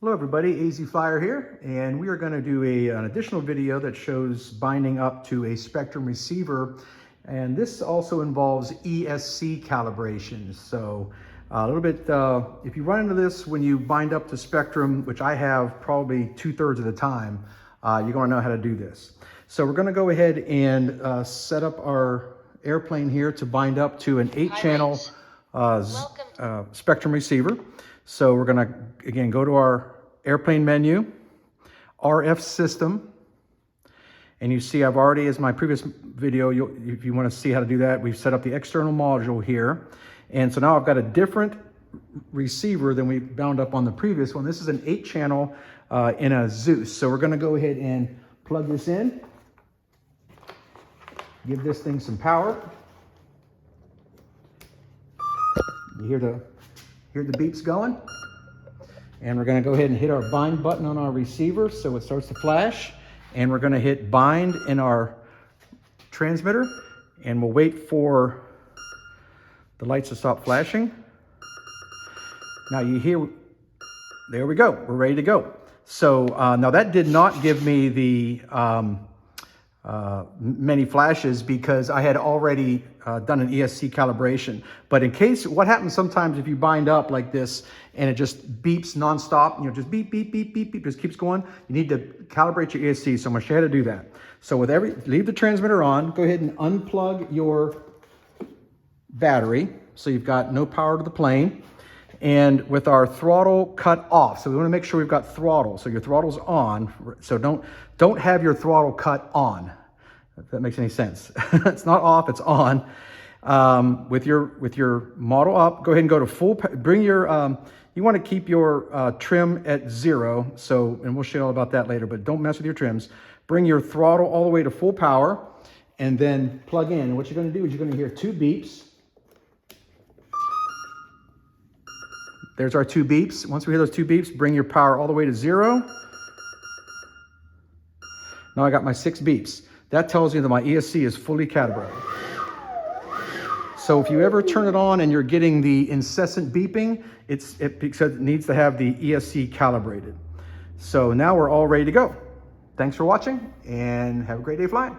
Hello everybody, AZ Flyer here, and we are going to do an additional video that shows binding up to a Spektrum receiver, and this also involves ESC calibration. So a little bit, if you run into this when you bind up to Spektrum, which I have probably 2/3 of the time, you're going to know how to do this. So we're going to go ahead and set up our airplane here to bind up to an 8-channel Spektrum receiver. So we're going to, again, go to our airplane menu, RF system, and you see I've already, as my previous video, if you want to see how to do that, we've set up the external module here. And so now I've got a different receiver than we bound up on the previous one. This is an 8-channel in a Zeus. So we're going to go ahead and plug this in, give this thing some power. You hear the beeps going, and we're going to go ahead and hit our bind button on our receiver so it starts to flash, and we're going to hit bind in our transmitter, and we'll wait for the lights to stop flashing. Now you hear, there we go, we're ready to go. So now that did not give me the many flashes because I had already done an ESC calibration. But in case, what happens sometimes if you bind up like this and it just beeps nonstop, just beep, beep, beep, beep, beep, just keeps going, you need to calibrate your ESC. So I'm gonna show you how to do that. So leave the transmitter on, go ahead and unplug your battery so you've got no power to the plane. And with our throttle cut off, so we want to make sure we've got throttle. So your throttle's on. So don't have your throttle cut on, if that makes any sense. It's not off, it's on. With your model up, go ahead and go to full. Bring your you want to keep your trim at 0. So, and we'll show you all about that later. But don't mess with your trims. Bring your throttle all the way to full power, and then plug in. And what you're going to do is you're going to hear 2 beeps. There's our 2 beeps. Once we hear those 2 beeps, bring your power all the way to 0. Now I got my 6 beeps. That tells me that my ESC is fully calibrated. So if you ever turn it on and you're getting the incessant beeping, it's because it needs to have the ESC calibrated. So now we're all ready to go. Thanks for watching and have a great day flying.